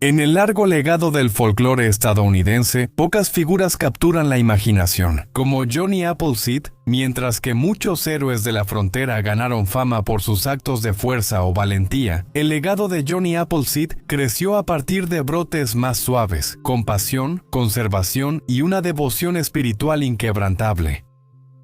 En el largo legado del folclore estadounidense, pocas figuras capturan la imaginación, como Johnny Appleseed, mientras que muchos héroes de la frontera ganaron fama por sus actos de fuerza o valentía. El legado de Johnny Appleseed creció a partir de brotes más suaves, compasión, conservación y una devoción espiritual inquebrantable.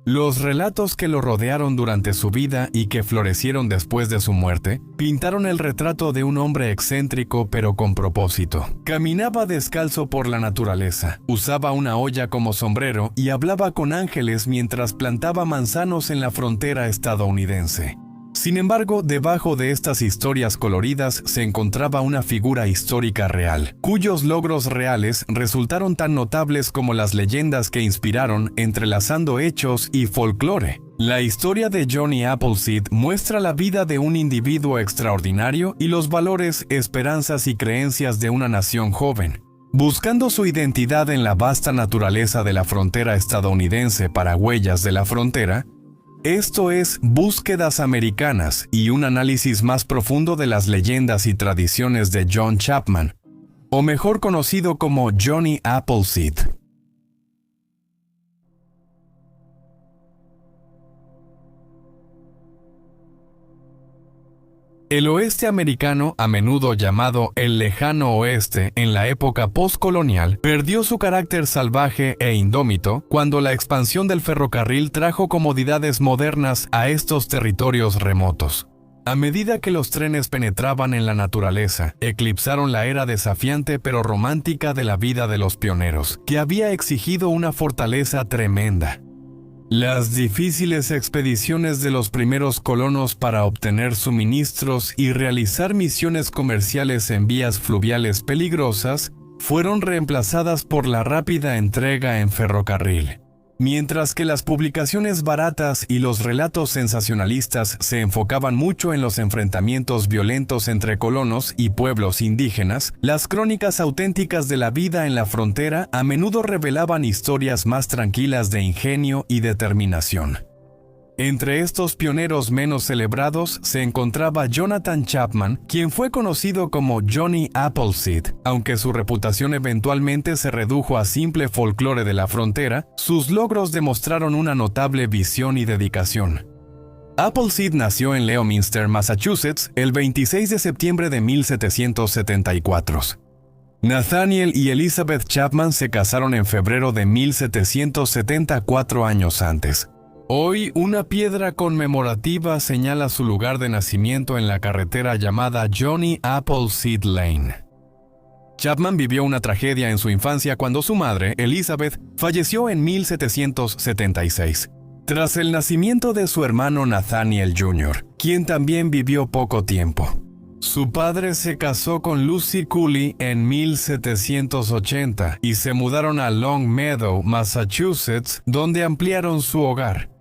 Los relatos que lo rodearon durante su vida y que florecieron después de su muerte, pintaron el retrato de un hombre excéntrico pero con propósito. Caminaba descalzo por la naturaleza, usaba una olla como sombrero y hablaba con ángeles mientras plantaba manzanos en la frontera estadounidense. Sin embargo, debajo de estas historias coloridas se encontraba una figura histórica real, cuyos logros reales resultaron tan notables como las leyendas que inspiraron, entrelazando hechos y folclore. La historia de Johnny Appleseed muestra la vida de un individuo extraordinario y los valores, esperanzas y creencias de una nación joven. Buscando su identidad en la vasta naturaleza de la frontera estadounidense para Huellas de la Frontera, esto es Búsquedas Americanas y un análisis más profundo de las leyendas y tradiciones de John Chapman, o mejor conocido como Johnny Appleseed. El oeste americano, a menudo llamado el lejano oeste en la época postcolonial, perdió su carácter salvaje e indómito cuando la expansión del ferrocarril trajo comodidades modernas a estos territorios remotos. A medida que los trenes penetraban en la naturaleza, eclipsaron la era desafiante pero romántica de la vida de los pioneros, que había exigido una fortaleza tremenda. Las difíciles expediciones de los primeros colonos para obtener suministros y realizar misiones comerciales en vías fluviales peligrosas fueron reemplazadas por la rápida entrega en ferrocarril. Mientras que las publicaciones baratas y los relatos sensacionalistas se enfocaban mucho en los enfrentamientos violentos entre colonos y pueblos indígenas, las crónicas auténticas de la vida en la frontera a menudo revelaban historias más tranquilas de ingenio y determinación. Entre estos pioneros menos celebrados se encontraba Jonathan Chapman, quien fue conocido como Johnny Appleseed. Aunque su reputación eventualmente se redujo a simple folclore de la frontera, sus logros demostraron una notable visión y dedicación. Appleseed nació en Leominster, Massachusetts, el 26 de septiembre de 1774. Nathaniel y Elizabeth Chapman se casaron en febrero de 1774 años antes. Hoy, una piedra conmemorativa señala su lugar de nacimiento en la carretera llamada Johnny Appleseed Lane. Chapman vivió una tragedia en su infancia cuando su madre, Elizabeth, falleció en 1776. Tras el nacimiento de su hermano Nathaniel Jr., quien también vivió poco tiempo. Su padre se casó con Lucy Cooley en 1780 y se mudaron a Long Meadow, Massachusetts, donde ampliaron su hogar.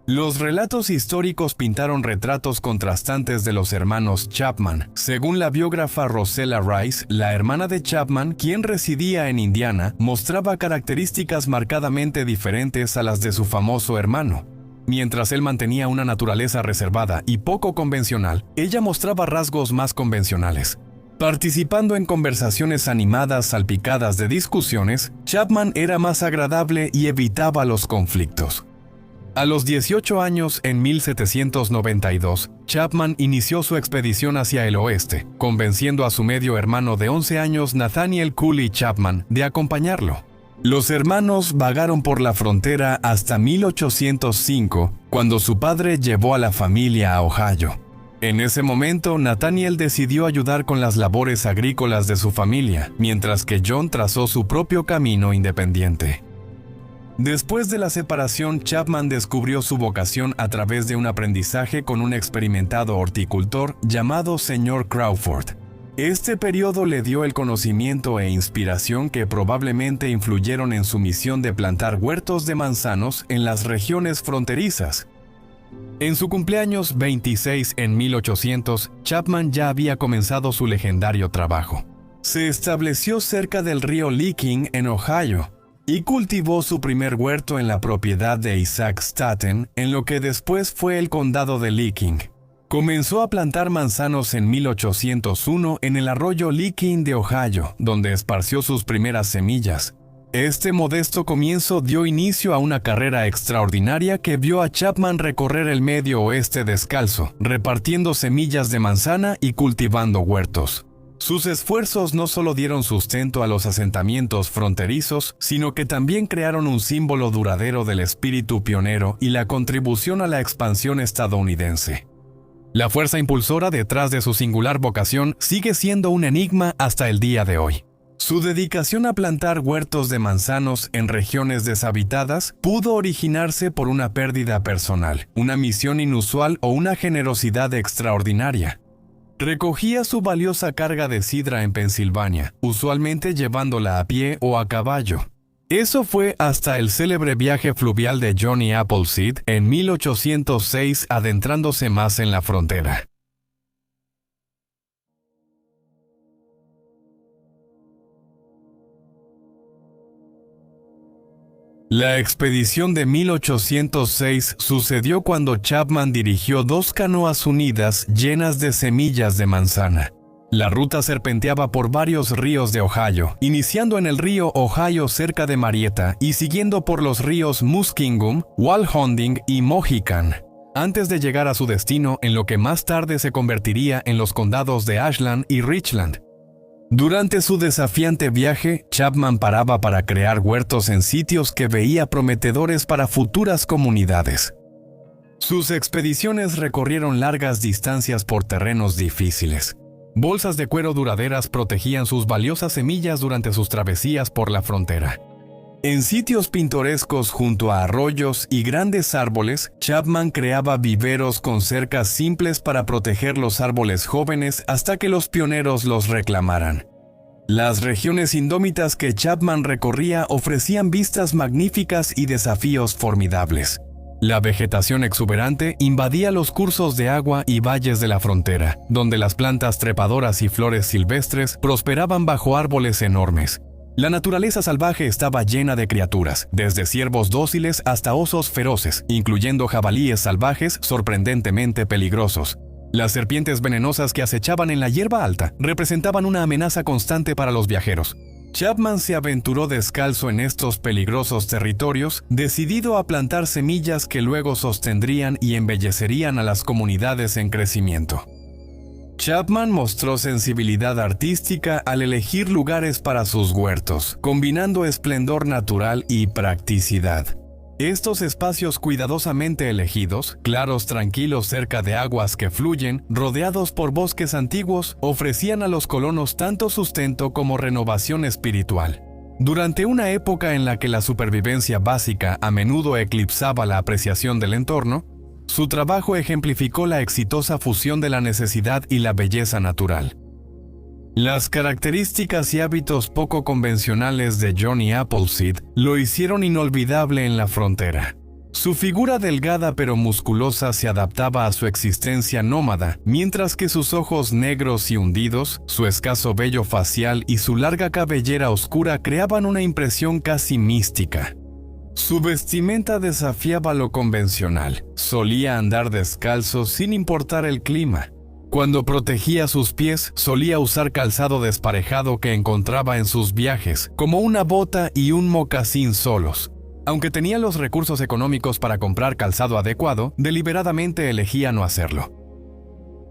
Los relatos históricos pintaron retratos contrastantes de los hermanos Chapman. Según la biógrafa Rosella Rice, la hermana de Chapman, quien residía en Indiana, mostraba características marcadamente diferentes a las de su famoso hermano. Mientras él mantenía una naturaleza reservada y poco convencional, ella mostraba rasgos más convencionales. Participando en conversaciones animadas salpicadas de discusiones, Chapman era más agradable y evitaba los conflictos. A los 18 años, en 1792, Chapman inició su expedición hacia el oeste, convenciendo a su medio hermano de 11 años, Nathaniel Cooley Chapman, de acompañarlo. Los hermanos vagaron por la frontera hasta 1805, cuando su padre llevó a la familia a Ohio. En ese momento, Nathaniel decidió ayudar con las labores agrícolas de su familia, mientras que John trazó su propio camino independiente. Después de la separación, Chapman descubrió su vocación a través de un aprendizaje con un experimentado horticultor llamado Sr. Crawford. Este periodo le dio el conocimiento e inspiración que probablemente influyeron en su misión de plantar huertos de manzanos en las regiones fronterizas. En su cumpleaños 26 en 1800, Chapman ya había comenzado su legendario trabajo. Se estableció cerca del río Licking en Ohio y cultivó su primer huerto en la propiedad de Isaac Staten en lo que después fue el condado de Licking. Comenzó a plantar manzanos en 1801 en el arroyo Licking de Ohio, donde esparció sus primeras semillas. Este modesto comienzo dio inicio a una carrera extraordinaria que vio a Chapman recorrer el medio oeste descalzo, repartiendo semillas de manzana y cultivando huertos. Sus esfuerzos no solo dieron sustento a los asentamientos fronterizos, sino que también crearon un símbolo duradero del espíritu pionero y la contribución a la expansión estadounidense. La fuerza impulsora detrás de su singular vocación sigue siendo un enigma hasta el día de hoy. Su dedicación a plantar huertos de manzanos en regiones deshabitadas pudo originarse por una pérdida personal, una misión inusual o una generosidad extraordinaria. Recogía su valiosa carga de sidra en Pensilvania, usualmente llevándola a pie o a caballo. Eso fue hasta el célebre viaje fluvial de Johnny Appleseed en 1806, adentrándose más en la frontera. La expedición de 1806 sucedió cuando Chapman dirigió 2 canoas unidas llenas de semillas de manzana. La ruta serpenteaba por varios ríos de Ohio, iniciando en el río Ohio cerca de Marietta y siguiendo por los ríos Muskingum, Walhonding y Mohican, antes de llegar a su destino en lo que más tarde se convertiría en los condados de Ashland y Richland. Durante su desafiante viaje, Chapman paraba para crear huertos en sitios que veía prometedores para futuras comunidades. Sus expediciones recorrieron largas distancias por terrenos difíciles. Bolsas de cuero duraderas protegían sus valiosas semillas durante sus travesías por la frontera. En sitios pintorescos junto a arroyos y grandes árboles, Chapman creaba viveros con cercas simples para proteger los árboles jóvenes hasta que los pioneros los reclamaran. Las regiones indómitas que Chapman recorría ofrecían vistas magníficas y desafíos formidables. La vegetación exuberante invadía los cursos de agua y valles de la frontera, donde las plantas trepadoras y flores silvestres prosperaban bajo árboles enormes. La naturaleza salvaje estaba llena de criaturas, desde ciervos dóciles hasta osos feroces, incluyendo jabalíes salvajes sorprendentemente peligrosos. Las serpientes venenosas que acechaban en la hierba alta representaban una amenaza constante para los viajeros. Chapman se aventuró descalzo en estos peligrosos territorios, decidido a plantar semillas que luego sostendrían y embellecerían a las comunidades en crecimiento. Chapman mostró sensibilidad artística al elegir lugares para sus huertos, combinando esplendor natural y practicidad. Estos espacios cuidadosamente elegidos, claros tranquilos cerca de aguas que fluyen, rodeados por bosques antiguos, ofrecían a los colonos tanto sustento como renovación espiritual. Durante una época en la que la supervivencia básica a menudo eclipsaba la apreciación del entorno, su trabajo ejemplificó la exitosa fusión de la necesidad y la belleza natural. Las características y hábitos poco convencionales de Johnny Appleseed lo hicieron inolvidable en la frontera. Su figura delgada pero musculosa se adaptaba a su existencia nómada, mientras que sus ojos negros y hundidos, su escaso vello facial y su larga cabellera oscura creaban una impresión casi mística. Su vestimenta desafiaba lo convencional. Solía andar descalzo sin importar el clima. Cuando protegía sus pies, solía usar calzado desparejado que encontraba en sus viajes, como una bota y un mocasín solos. Aunque tenía los recursos económicos para comprar calzado adecuado, deliberadamente elegía no hacerlo.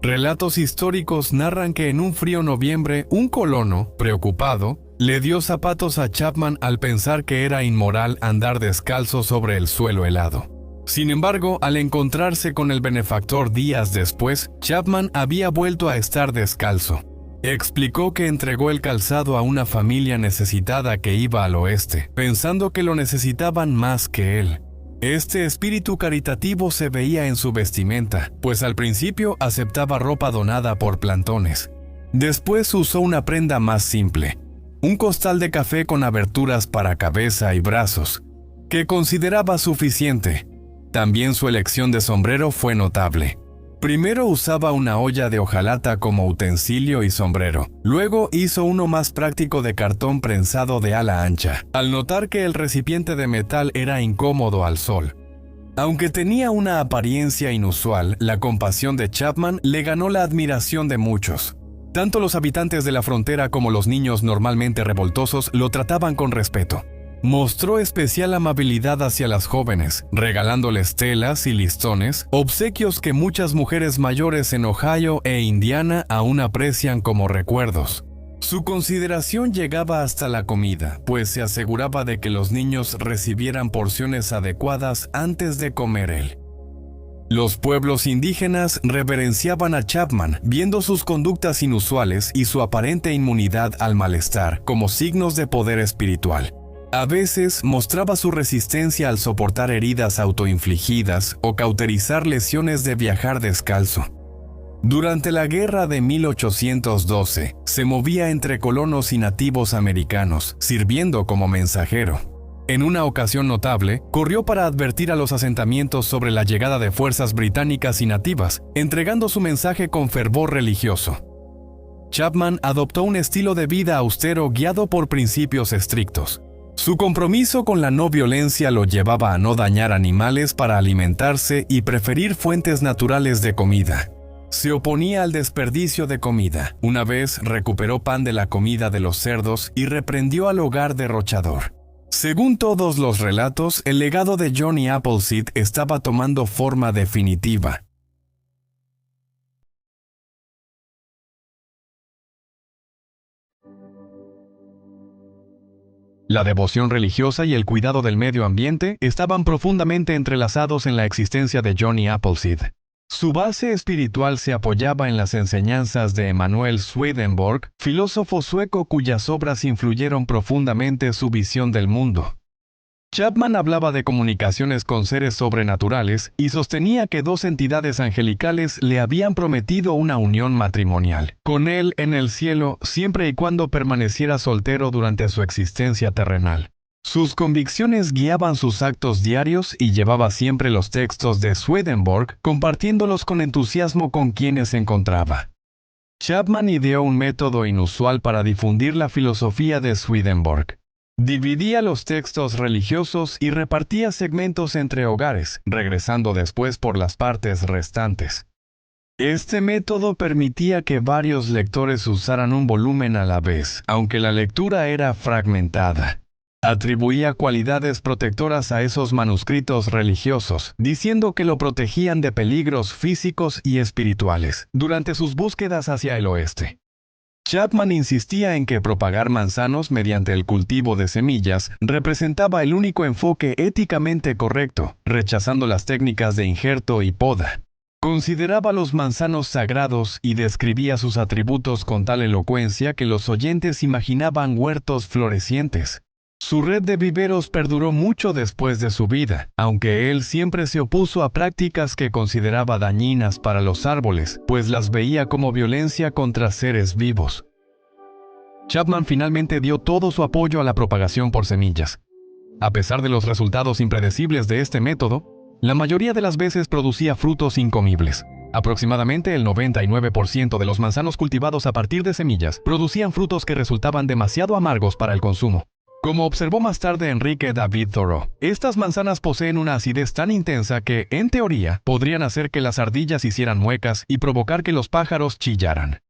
Relatos históricos narran que en un frío noviembre, un colono, preocupado, le dio zapatos a Chapman al pensar que era inmoral andar descalzo sobre el suelo helado. Sin embargo, al encontrarse con el benefactor días después, Chapman había vuelto a estar descalzo. Explicó que entregó el calzado a una familia necesitada que iba al oeste, pensando que lo necesitaban más que él. Este espíritu caritativo se veía en su vestimenta, pues al principio aceptaba ropa donada por plantones. Después usó una prenda más simple, un costal de café con aberturas para cabeza y brazos, que consideraba suficiente. También su elección de sombrero fue notable. Primero usaba una olla de hojalata como utensilio y sombrero. Luego hizo uno más práctico de cartón prensado de ala ancha, al notar que el recipiente de metal era incómodo al sol. Aunque tenía una apariencia inusual, la compasión de Chapman le ganó la admiración de muchos. Tanto los habitantes de la frontera como los niños normalmente revoltosos lo trataban con respeto. Mostró especial amabilidad hacia las jóvenes, regalándoles telas y listones, obsequios que muchas mujeres mayores en Ohio e Indiana aún aprecian como recuerdos. Su consideración llegaba hasta la comida, pues se aseguraba de que los niños recibieran porciones adecuadas antes de comer él. Los pueblos indígenas reverenciaban a Chapman, viendo sus conductas inusuales y su aparente inmunidad al malestar como signos de poder espiritual. A veces mostraba su resistencia al soportar heridas autoinfligidas o cauterizar lesiones de viajar descalzo. Durante la guerra de 1812, se movía entre colonos y nativos americanos, sirviendo como mensajero. En una ocasión notable, corrió para advertir a los asentamientos sobre la llegada de fuerzas británicas y nativas, entregando su mensaje con fervor religioso. Chapman adoptó un estilo de vida austero guiado por principios estrictos. Su compromiso con la no violencia lo llevaba a no dañar animales para alimentarse y preferir fuentes naturales de comida. Se oponía al desperdicio de comida. Una vez recuperó pan de la comida de los cerdos y reprendió al hogar derrochador. Según todos los relatos, el legado de Johnny Appleseed estaba tomando forma definitiva. La devoción religiosa y el cuidado del medio ambiente estaban profundamente entrelazados en la existencia de Johnny Appleseed. Su base espiritual se apoyaba en las enseñanzas de Emanuel Swedenborg, filósofo sueco cuyas obras influyeron profundamente su visión del mundo. Chapman hablaba de comunicaciones con seres sobrenaturales y sostenía que dos entidades angelicales le habían prometido una unión matrimonial con él en el cielo siempre y cuando permaneciera soltero durante su existencia terrenal. Sus convicciones guiaban sus actos diarios y llevaba siempre los textos de Swedenborg, compartiéndolos con entusiasmo con quienes se encontraba. Chapman ideó un método inusual para difundir la filosofía de Swedenborg. Dividía los textos religiosos y repartía segmentos entre hogares, regresando después por las partes restantes. Este método permitía que varios lectores usaran un volumen a la vez, aunque la lectura era fragmentada. Atribuía cualidades protectoras a esos manuscritos religiosos, diciendo que lo protegían de peligros físicos y espirituales durante sus búsquedas hacia el oeste. Chapman insistía en que propagar manzanos mediante el cultivo de semillas representaba el único enfoque éticamente correcto, rechazando las técnicas de injerto y poda. Consideraba los manzanos sagrados y describía sus atributos con tal elocuencia que los oyentes imaginaban huertos florecientes. Su red de viveros perduró mucho después de su vida, aunque él siempre se opuso a prácticas que consideraba dañinas para los árboles, pues las veía como violencia contra seres vivos. Chapman finalmente dio todo su apoyo a la propagación por semillas. A pesar de los resultados impredecibles de este método, la mayoría de las veces producía frutos incomibles. Aproximadamente el 99% de los manzanos cultivados a partir de semillas producían frutos que resultaban demasiado amargos para el consumo. Como observó más tarde Enrique David Thoreau, estas manzanas poseen una acidez tan intensa que, en teoría, podrían hacer que las ardillas hicieran muecas y provocar que los pájaros chillaran.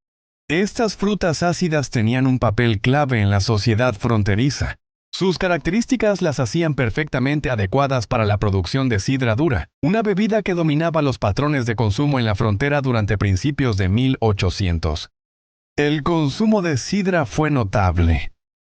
Estas frutas ácidas tenían un papel clave en la sociedad fronteriza. Sus características las hacían perfectamente adecuadas para la producción de sidra dura, una bebida que dominaba los patrones de consumo en la frontera durante principios de 1800. El consumo de sidra fue notable.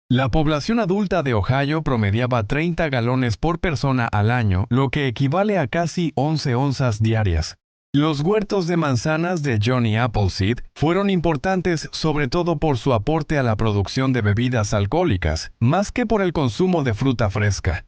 La población adulta de Ohio promediaba 30 galones por persona al año, lo que equivale a casi 11 onzas diarias. Los huertos de manzanas de Johnny Appleseed fueron importantes sobre todo por su aporte a la producción de bebidas alcohólicas, más que por el consumo de fruta fresca.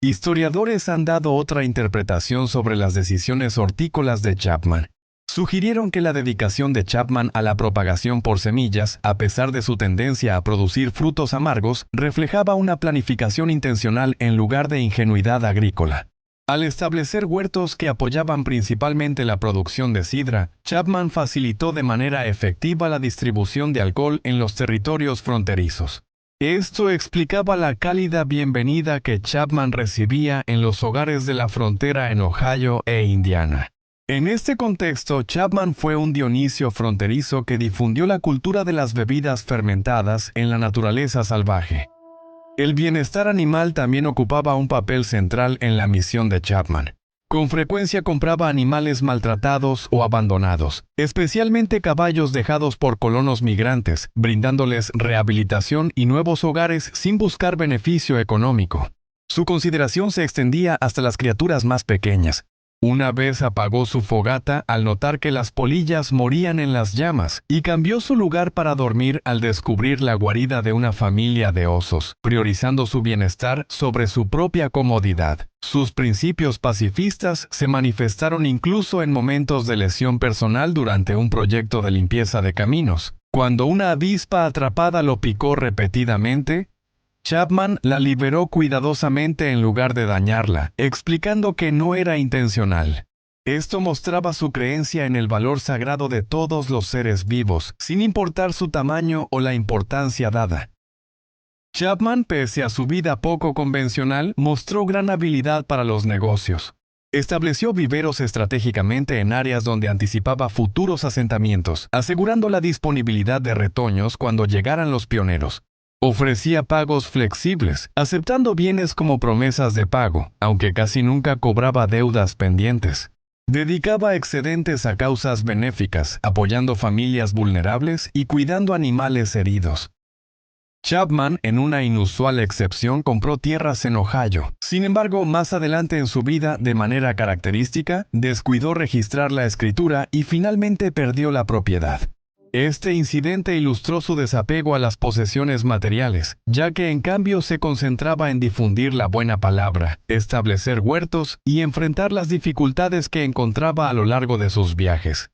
Historiadores han dado otra interpretación sobre las decisiones hortícolas de Chapman. Sugirieron que la dedicación de Chapman a la propagación por semillas, a pesar de su tendencia a producir frutos amargos, reflejaba una planificación intencional en lugar de ingenuidad agrícola. Al establecer huertos que apoyaban principalmente la producción de sidra, Chapman facilitó de manera efectiva la distribución de alcohol en los territorios fronterizos. Esto explicaba la cálida bienvenida que Chapman recibía en los hogares de la frontera en Ohio e Indiana. En este contexto, Chapman fue un Dionisio fronterizo que difundió la cultura de las bebidas fermentadas en la naturaleza salvaje. El bienestar animal también ocupaba un papel central en la misión de Chapman. Con frecuencia compraba animales maltratados o abandonados, especialmente caballos dejados por colonos migrantes, brindándoles rehabilitación y nuevos hogares sin buscar beneficio económico. Su consideración se extendía hasta las criaturas más pequeñas. Una vez apagó su fogata al notar que las polillas morían en las llamas y cambió su lugar para dormir al descubrir la guarida de una familia de osos, priorizando su bienestar sobre su propia comodidad. Sus principios pacifistas se manifestaron incluso en momentos de lesión personal durante un proyecto de limpieza de caminos. Cuando una avispa atrapada lo picó repetidamente, Chapman la liberó cuidadosamente en lugar de dañarla, explicando que no era intencional. Esto mostraba su creencia en el valor sagrado de todos los seres vivos, sin importar su tamaño o la importancia dada. Chapman, pese a su vida poco convencional, mostró gran habilidad para los negocios. Estableció viveros estratégicamente en áreas donde anticipaba futuros asentamientos, asegurando la disponibilidad de retoños cuando llegaran los pioneros. Ofrecía pagos flexibles, aceptando bienes como promesas de pago, aunque casi nunca cobraba deudas pendientes. Dedicaba excedentes a causas benéficas, apoyando familias vulnerables y cuidando animales heridos. Chapman, en una inusual excepción, compró tierras en Ohio. Sin embargo, más adelante en su vida, de manera característica, descuidó registrar la escritura y finalmente perdió la propiedad. Este incidente ilustró su desapego a las posesiones materiales, ya que en cambio se concentraba en difundir la buena palabra, establecer huertos y enfrentar las dificultades que encontraba a lo largo de sus viajes.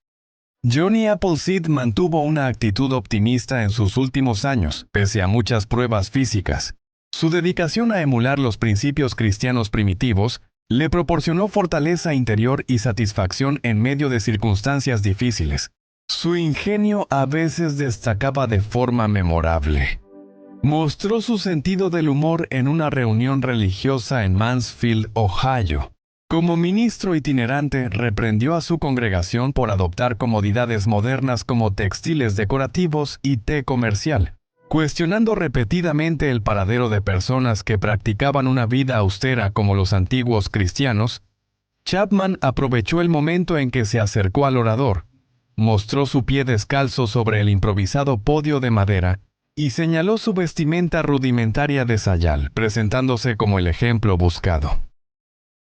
Johnny Appleseed mantuvo una actitud optimista en sus últimos años, pese a muchas pruebas físicas. Su dedicación a emular los principios cristianos primitivos le proporcionó fortaleza interior y satisfacción en medio de circunstancias difíciles. Su ingenio a veces destacaba de forma memorable. Mostró su sentido del humor en una reunión religiosa en Mansfield, Ohio. Como ministro itinerante, reprendió a su congregación por adoptar comodidades modernas como textiles decorativos y té comercial, cuestionando repetidamente el paradero de personas que practicaban una vida austera como los antiguos cristianos. Chapman aprovechó el momento en que se acercó al orador, mostró su pie descalzo sobre el improvisado podio de madera y señaló su vestimenta rudimentaria de sayal, presentándose como el ejemplo buscado.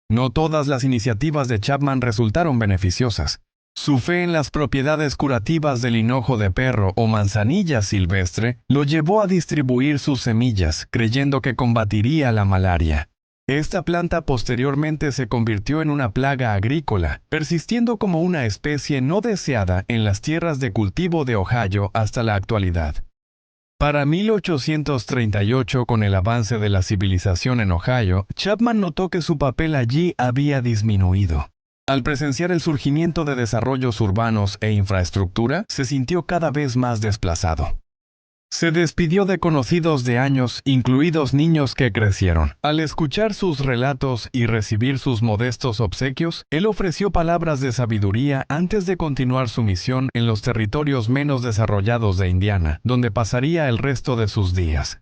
No todas las iniciativas de Chapman resultaron beneficiosas. Su fe en las propiedades curativas del hinojo de perro o manzanilla silvestre lo llevó a distribuir sus semillas, creyendo que combatiría la malaria. Esta planta posteriormente se convirtió en una plaga agrícola, persistiendo como una especie no deseada en las tierras de cultivo de Ohio hasta la actualidad. Para 1838, con el avance de la civilización en Ohio, Chapman notó que su papel allí había disminuido. Al presenciar el surgimiento de desarrollos urbanos e infraestructura, se sintió cada vez más desplazado. Se despidió de conocidos de años, incluidos niños que crecieron. Al escuchar sus relatos y recibir sus modestos obsequios, él ofreció palabras de sabiduría antes de continuar su misión en los territorios menos desarrollados de Indiana, donde pasaría el resto de sus días.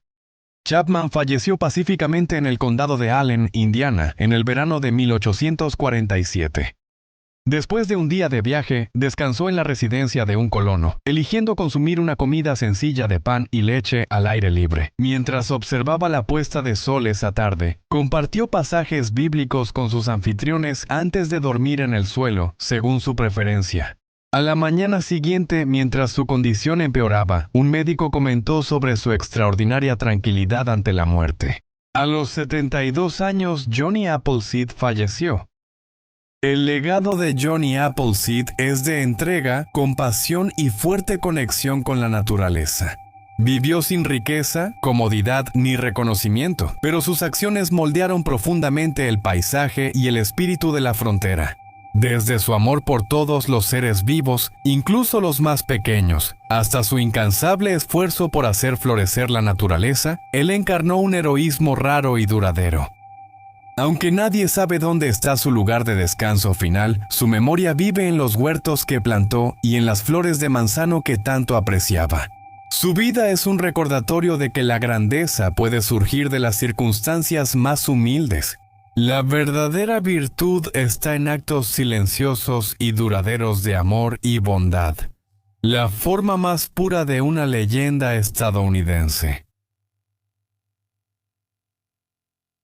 Chapman falleció pacíficamente en el condado de Allen, Indiana, en el verano de 1847. Después de un día de viaje, descansó en la residencia de un colono, eligiendo consumir una comida sencilla de pan y leche al aire libre. Mientras observaba la puesta de sol esa tarde, compartió pasajes bíblicos con sus anfitriones antes de dormir en el suelo, según su preferencia. A la mañana siguiente, mientras su condición empeoraba, un médico comentó sobre su extraordinaria tranquilidad ante la muerte. A los 72 años, Johnny Appleseed falleció. El legado de Johnny Appleseed es de entrega, compasión y fuerte conexión con la naturaleza. Vivió sin riqueza, comodidad ni reconocimiento, pero sus acciones moldearon profundamente el paisaje y el espíritu de la frontera. Desde su amor por todos los seres vivos, incluso los más pequeños, hasta su incansable esfuerzo por hacer florecer la naturaleza, él encarnó un heroísmo raro y duradero. Aunque nadie sabe dónde está su lugar de descanso final, su memoria vive en los huertos que plantó y en las flores de manzano que tanto apreciaba. Su vida es un recordatorio de que la grandeza puede surgir de las circunstancias más humildes. La verdadera virtud está en actos silenciosos y duraderos de amor y bondad. La forma más pura de una leyenda estadounidense.